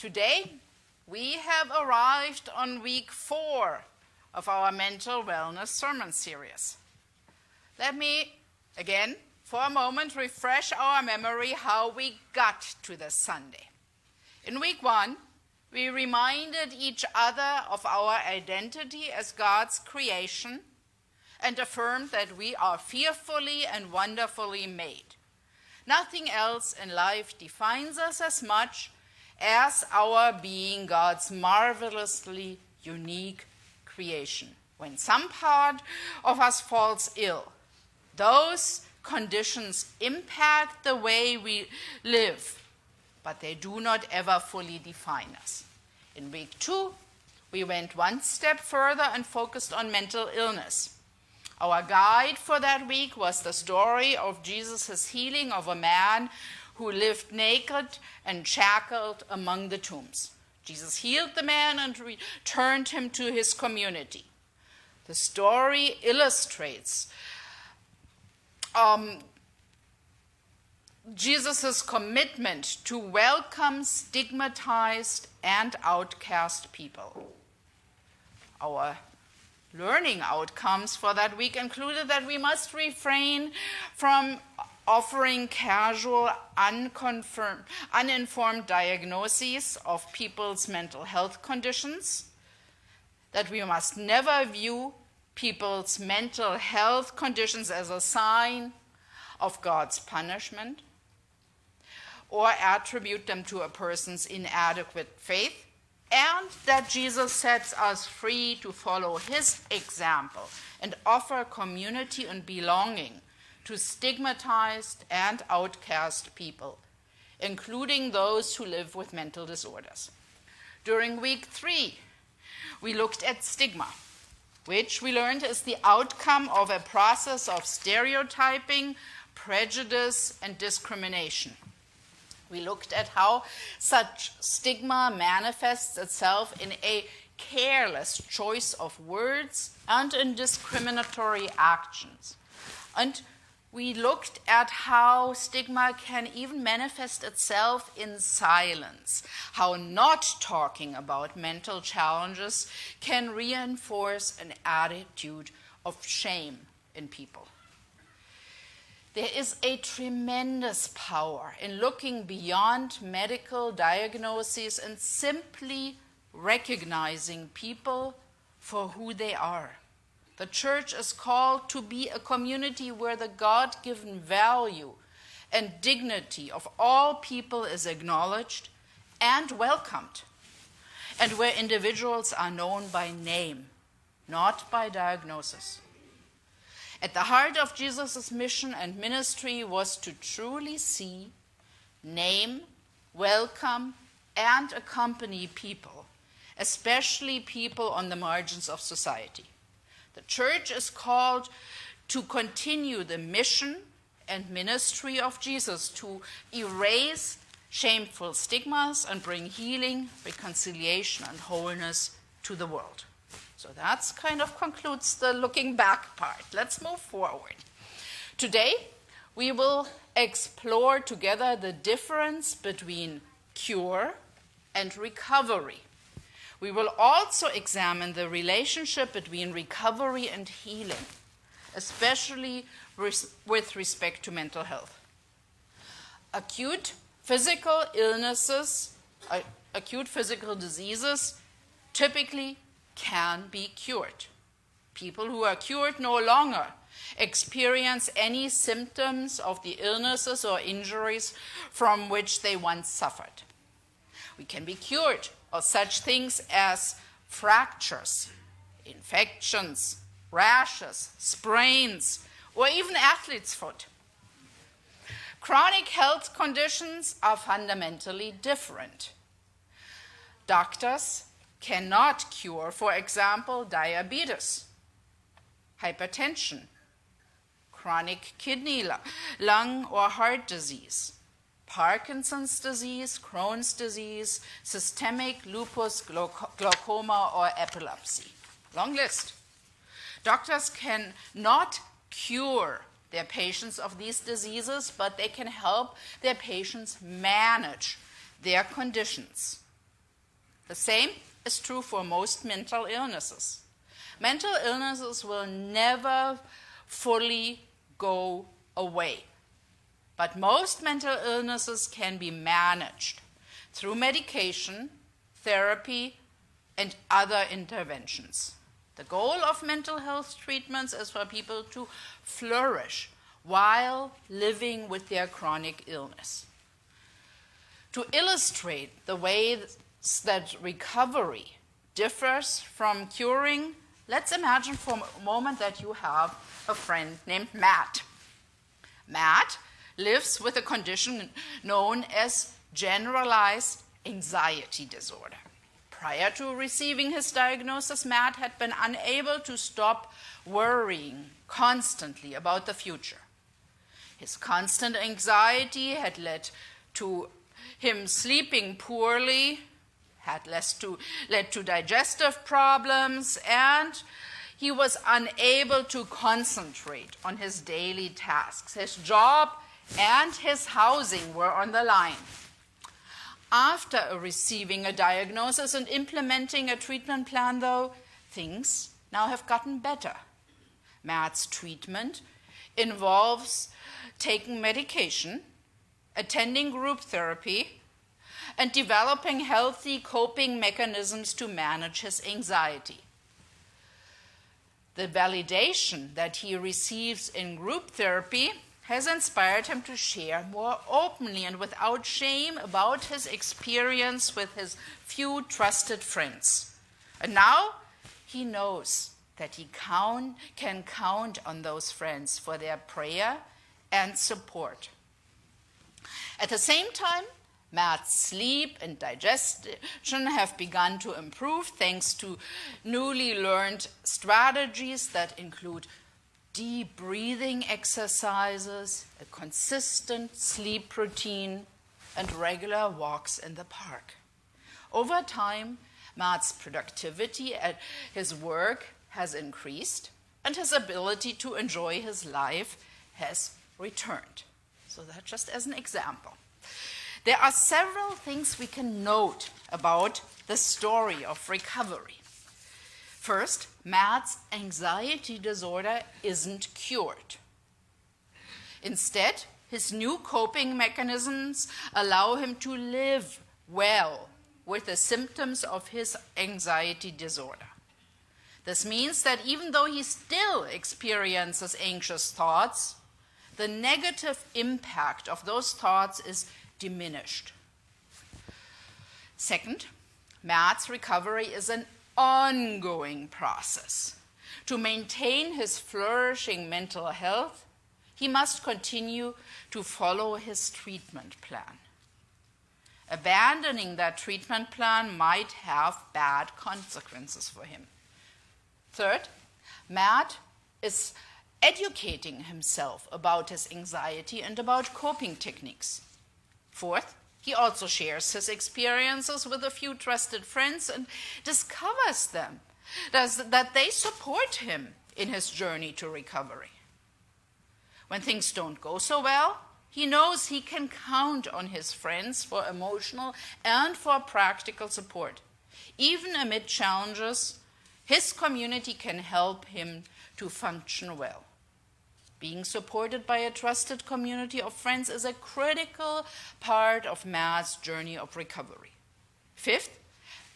Today, we have arrived on week 4 of our mental wellness sermon series. Let me, again, for a moment, refresh our memory how we got to this Sunday. In week 1, we reminded each other of our identity as God's creation and affirmed that we are fearfully and wonderfully made. Nothing else in life defines us as much as our being God's marvelously unique creation. When some part of us falls ill, those conditions impact the way we live, but they do not ever fully define us. In week 2, we went one step further and focused on mental illness. Our guide for that week was the story of Jesus' healing of a man who lived naked and shackled among the tombs. Jesus healed the man and returned him to his community. The story illustrates Jesus' commitment to welcome stigmatized and outcast people. Our learning outcomes for that week included that we must refrain from offering casual, uninformed diagnoses of people's mental health conditions, that we must never view people's mental health conditions as a sign of God's punishment, or attribute them to a person's inadequate faith, and that Jesus sets us free to follow his example and offer community and belonging to stigmatized and outcast people, including those who live with mental disorders. During week 3, we looked at stigma, which we learned is the outcome of a process of stereotyping, prejudice, and discrimination. We looked at how such stigma manifests itself in a careless choice of words and in discriminatory actions. And we looked at how stigma can even manifest itself in silence, how not talking about mental challenges can reinforce an attitude of shame in people. There is a tremendous power in looking beyond medical diagnoses and simply recognizing people for who they are. The church is called to be a community where the God-given value and dignity of all people is acknowledged and welcomed, and where individuals are known by name, not by diagnosis. At the heart of Jesus' mission and ministry was to truly see, name, welcome, and accompany people, especially people on the margins of society. The church is called to continue the mission and ministry of Jesus to erase shameful stigmas and bring healing, reconciliation, and wholeness to the world. So that kind of concludes the looking back part. Let's move forward. Today, we will explore together the difference between cure and recovery. We will also examine the relationship between recovery and healing, especially with respect to mental health. Acute physical illnesses, acute physical diseases typically can be cured. People who are cured no longer experience any symptoms of the illnesses or injuries from which they once suffered. We can be cured of such things as fractures, infections, rashes, sprains, or even athlete's foot. Chronic health conditions are fundamentally different. Doctors cannot cure, for example, diabetes, hypertension, chronic kidney, lung, or heart disease, Parkinson's disease, Crohn's disease, systemic lupus, glaucoma, or epilepsy. Long list. Doctors cannot cure their patients of these diseases, but they can help their patients manage their conditions. The same is true for most mental illnesses. Mental illnesses will never fully go away. But most mental illnesses can be managed through medication, therapy, and other interventions. The goal of mental health treatments is for people to flourish while living with their chronic illness. To illustrate the ways that recovery differs from curing, let's imagine for a moment that you have a friend named Matt. Matt lives with a condition known as generalized anxiety disorder. Prior to receiving his diagnosis, Matt had been unable to stop worrying constantly about the future. His constant anxiety had led to him sleeping poorly, had led to digestive problems, and he was unable to concentrate on his daily tasks. His job and his housing were on the line. After receiving a diagnosis and implementing a treatment plan, though, things now have gotten better. Matt's treatment involves taking medication, attending group therapy, and developing healthy coping mechanisms to manage his anxiety. The validation that he receives in group therapy has inspired him to share more openly and without shame about his experience with his few trusted friends. And now he knows that he can count on those friends for their prayer and support. At the same time, Matt's sleep and digestion have begun to improve thanks to newly learned strategies that include deep breathing exercises, a consistent sleep routine, and regular walks in the park. Over time, Matt's productivity at his work has increased, and his ability to enjoy his life has returned. So that's just as an example. There are several things we can note about the story of recovery. First, Matt's anxiety disorder isn't cured. Instead, his new coping mechanisms allow him to live well with the symptoms of his anxiety disorder. This means that even though he still experiences anxious thoughts, the negative impact of those thoughts is diminished. Second, Matt's recovery is an ongoing process. To maintain his flourishing mental health, he must continue to follow his treatment plan. Abandoning that treatment plan might have bad consequences for him. Third, Matt is educating himself about his anxiety and about coping techniques. Fourth, he also shares his experiences with a few trusted friends and discovers that they support him in his journey to recovery. When things don't go so well, he knows he can count on his friends for emotional and for practical support. Even amid challenges, his community can help him to function well. Being supported by a trusted community of friends is a critical part of Matt's journey of recovery. Fifth,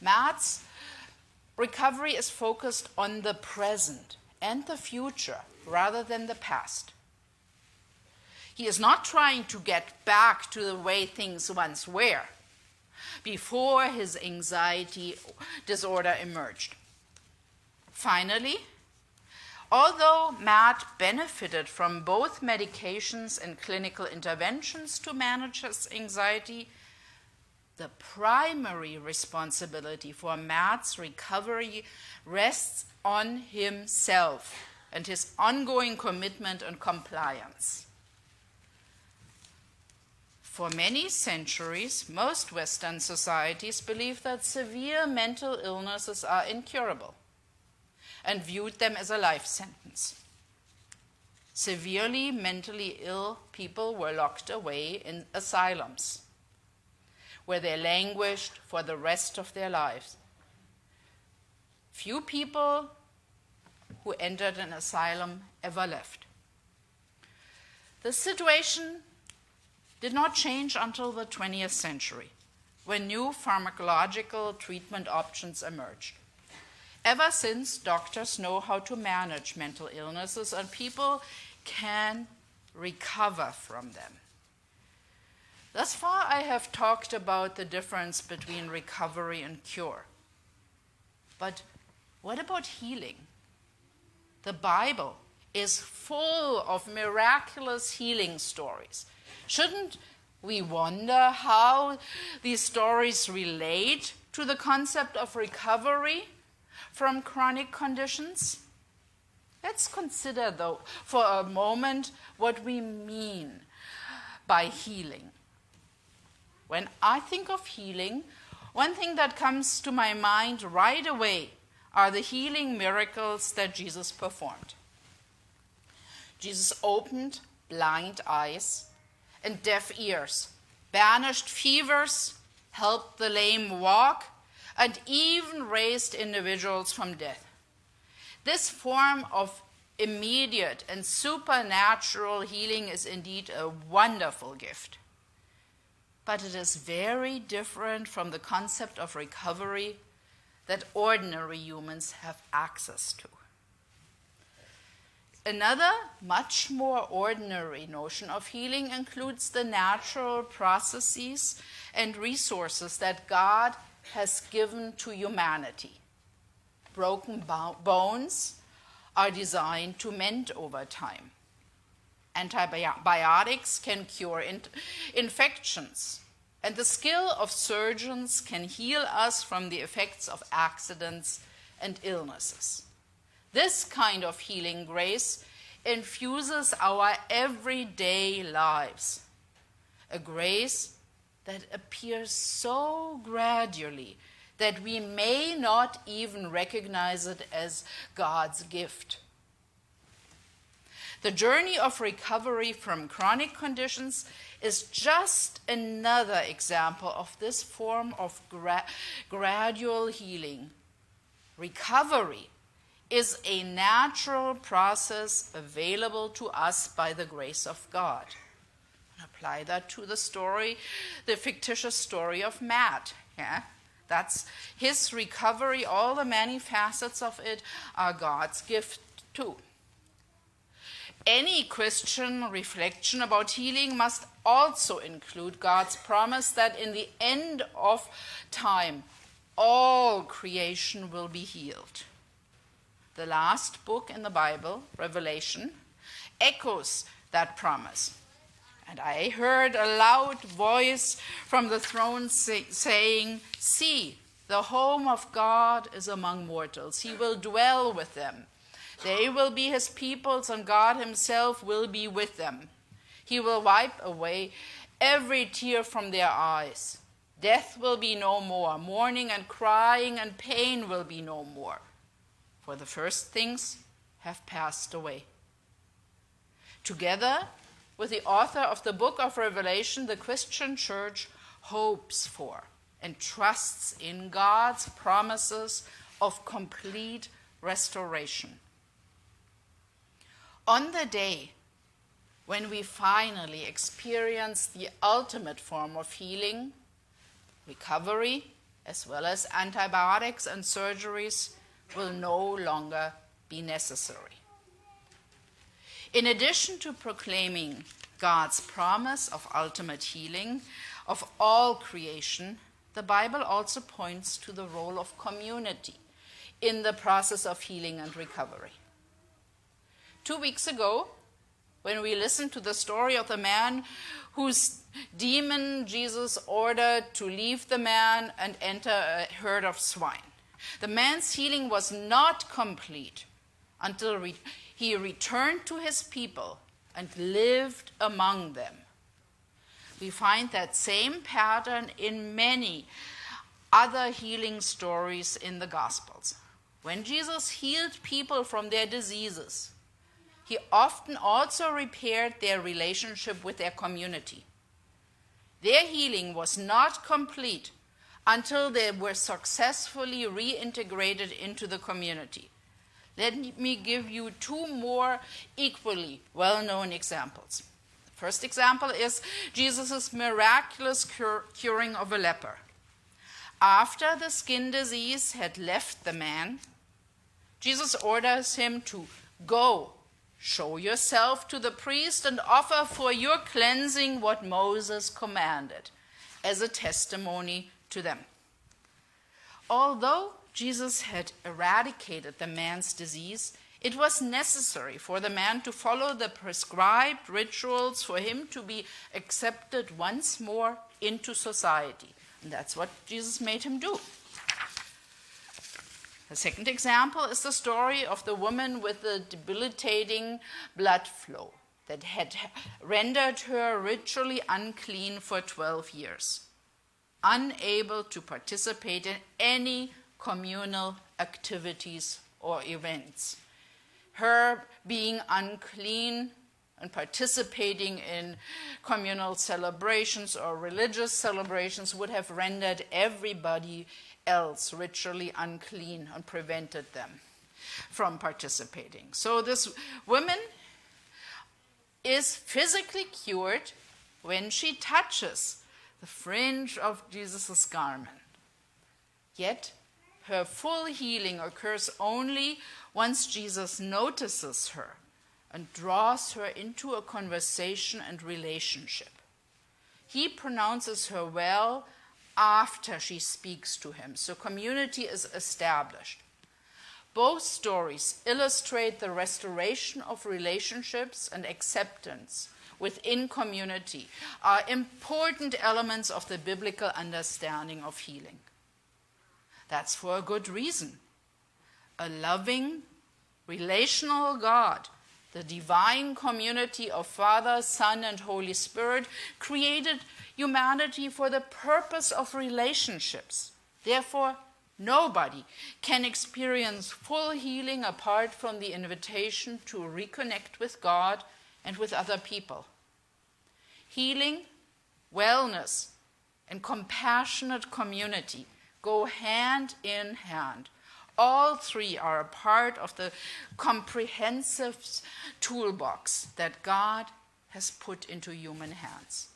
Matt's recovery is focused on the present and the future rather than the past. He is not trying to get back to the way things once were before his anxiety disorder emerged. Finally, although Matt benefited from both medications and clinical interventions to manage his anxiety, the primary responsibility for Matt's recovery rests on himself and his ongoing commitment and compliance. For many centuries, most Western societies believed that severe mental illnesses are incurable and viewed them as a life sentence. Severely mentally ill people were locked away in asylums. where they languished for the rest of their lives. Few people who entered an asylum ever left. The situation did not change until the 20th century, when new pharmacological treatment options emerged. Ever since, doctors know how to manage mental illnesses, and people can recover from them. Thus far, I have talked about the difference between recovery and cure. But what about healing? The Bible is full of miraculous healing stories. Shouldn't we wonder how these stories relate to the concept of recovery from chronic conditions? Let's consider, though, for a moment what we mean by healing. When I think of healing, one thing that comes to my mind right away are the healing miracles that Jesus performed. Jesus opened blind eyes and deaf ears, banished fevers, helped the lame walk, and even raised individuals from death. This form of immediate and supernatural healing is indeed a wonderful gift. But it is very different from the concept of recovery that ordinary humans have access to. Another, much more ordinary notion of healing includes the natural processes and resources that God has given to humanity. Broken bones are designed to mend over time. Antibiotics can cure infections, and the skill of surgeons can heal us from the effects of accidents and illnesses. This kind of healing grace infuses our everyday lives, a grace that appears so gradually that we may not even recognize it as God's gift. The journey of recovery from chronic conditions is just another example of this form of gradual healing. Recovery is a natural process available to us by the grace of God. Apply that to the fictitious story of Matt. Yeah? That's his recovery. All the many facets of it are God's gift too. Any Christian reflection about healing must also include God's promise that in the end of time, all creation will be healed. The last book in the Bible, Revelation, echoes that promise. And I heard a loud voice from the throne saying, "See, the home of God is among mortals. He will dwell with them. They will be his peoples, and God himself will be with them. He will wipe away every tear from their eyes. Death will be no more. Mourning and crying and pain will be no more. For the first things have passed away." Together with the author of the book of Revelation, the Christian church hopes for and trusts in God's promises of complete restoration. On the day when we finally experience the ultimate form of healing, recovery, as well as antibiotics and surgeries, will no longer be necessary. In addition to proclaiming God's promise of ultimate healing of all creation, the Bible also points to the role of community in the process of healing and recovery. 2 weeks ago, when we listened to the story of the man whose demon Jesus ordered to leave the man and enter a herd of swine, the man's healing was not complete until he returned to his people and lived among them. We find that same pattern in many other healing stories in the Gospels. When Jesus healed people from their diseases, he often also repaired their relationship with their community. Their healing was not complete until they were successfully reintegrated into the community. Let me give you two more equally well-known examples. The first example is Jesus' miraculous curing of a leper. After the skin disease had left the man, Jesus orders him to go, show yourself to the priest, and offer for your cleansing what Moses commanded, as a testimony to them. Although Jesus had eradicated the man's disease, it was necessary for the man to follow the prescribed rituals for him to be accepted once more into society. And that's what Jesus made him do. The second example is the story of the woman with the debilitating blood flow that had rendered her ritually unclean for 12 years, unable to participate in any communal activities or events. Her being unclean and participating in communal celebrations or religious celebrations would have rendered everybody else ritually unclean and prevented them from participating. So this woman is physically cured when she touches the fringe of Jesus' garment. Yet her full healing occurs only once Jesus notices her and draws her into a conversation and relationship. He pronounces her well after she speaks to him, so community is established. Both stories illustrate the restoration of relationships and acceptance within community, are important elements of the biblical understanding of healing. That's for a good reason. A loving, relational God, the divine community of Father, Son, and Holy Spirit, created humanity for the purpose of relationships. Therefore, nobody can experience full healing apart from the invitation to reconnect with God and with other people. Healing, wellness, and compassionate community go hand in hand. All three are a part of the comprehensive toolbox that God has put into human hands.